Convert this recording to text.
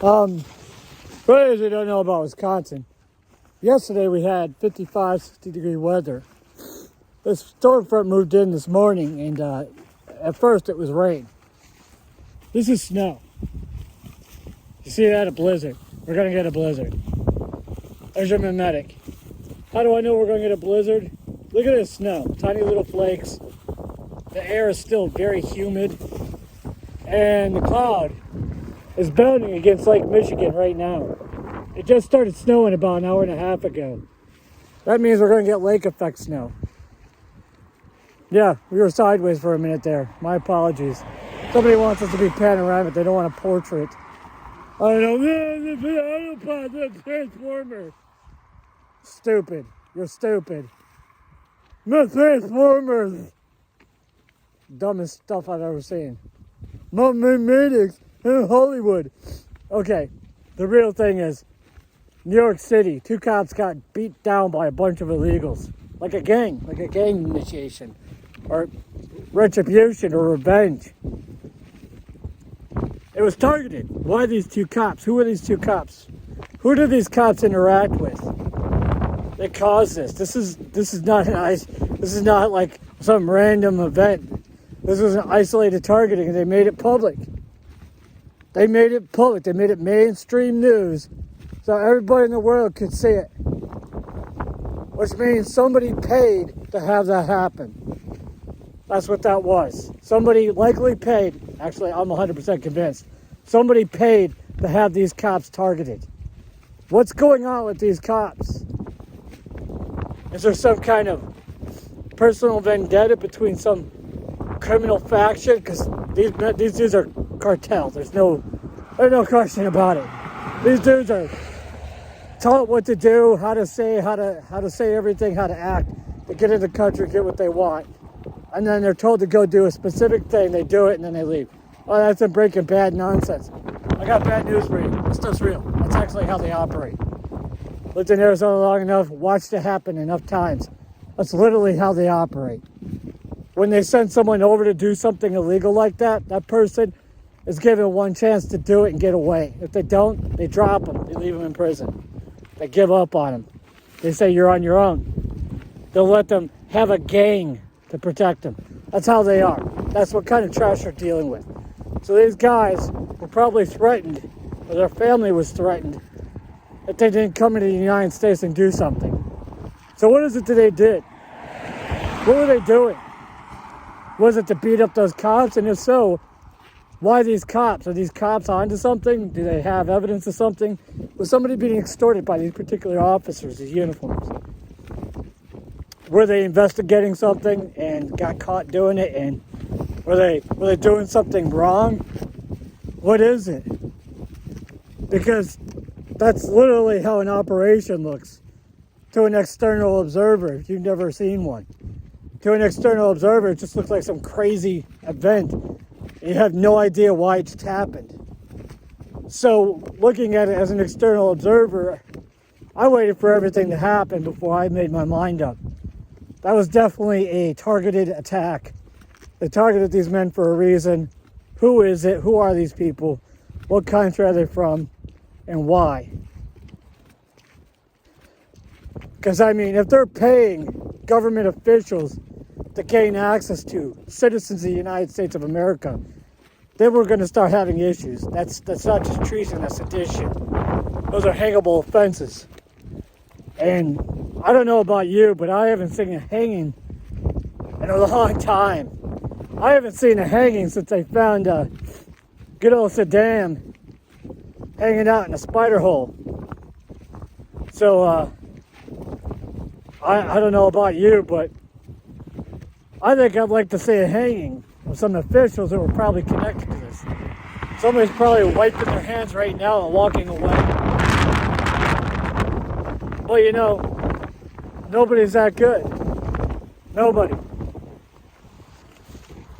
For those who don't know about Wisconsin, yesterday we had 55, 60-degree weather. This storm front moved in this morning, and at first it was rain. This is snow. You see that? A blizzard. We're going to get a blizzard. There's your mimetic. How do I know we're going to get a blizzard? Look at this snow. Tiny little flakes. The air is still very humid. And the cloud is bounding against Lake Michigan right now. It just started snowing about an hour and a half ago. That means we're going to get lake effect snow. Yeah, we were sideways for a minute there. My apologies. Somebody wants us to be panoramic. They don't want a portrait. I don't know. The autopilot, the transformer. Stupid. You're stupid. The Transformers. Dumbest stuff I've ever seen. Not meetings in Hollywood. Okay, the real thing is, New York City, 2 cops got beat down by a bunch of illegals. Like a gang initiation. Or retribution or revenge. It was targeted. Why these 2 cops? Who are these 2 cops? Who do these cops interact with? They caused this. This is not like some random event. This was an isolated targeting, and they made it public. They made it public. They made it mainstream news, so everybody in the world could see it. Which means somebody paid to have that happen. That's what that was. Somebody likely paid. Actually, I'm 100% convinced. Somebody paid to have these cops targeted. What's going on with these cops? Is there some kind of personal vendetta between some criminal faction? Because these dudes are cartels. There's no question about it. These dudes are taught what to do, how to say everything, how to act, to get in the country, get what they want. And then they're told to go do a specific thing. They do it, and then they leave. Oh, that's some Breaking Bad nonsense. I got bad news for you. This stuff's real. That's actually how they operate. Lived in Arizona long enough, watched it happen enough times. That's literally how they operate. When they send someone over to do something illegal like that, that person is given one chance to do it and get away. If they don't, they drop them. They leave them in prison. They give up on them. They say, you're on your own. They'll let them have a gang to protect them. That's how they are. That's what kind of trash they're dealing with. So these guys were probably threatened, or their family was threatened, if they didn't come into the United States and do something. So what is it that they did? What were they doing? Was it to beat up those cops? And if so, why these cops? Are these cops onto something? Do they have evidence of something? Was somebody being extorted by these particular officers, these uniforms? Were they investigating something and got caught doing it? And were they doing something wrong? What is it? Because that's literally how an operation looks to an external observer, if you've never seen one. To an external observer, it just looks like some crazy event. You have no idea why it just happened. So, looking at it as an external observer, I waited for everything to happen before I made my mind up. That was definitely a targeted attack. They targeted these men for a reason. Who is it? Who are these people? What country are they from? And why? Because, I mean, if they're paying government officials to gain access to citizens of the United States of America, then we're going to start having issues. That's not just treason, that's sedition. Those are hangable offenses. And I don't know about you, but I haven't seen a hanging in a long time. I haven't seen a hanging since they found good old Saddam hanging out in a spider hole. So, I don't know about you, but I think I'd like to see a hanging of some officials that were probably connected to this. Somebody's probably wiping their hands right now and walking away. Well, you know, nobody's that good. Nobody.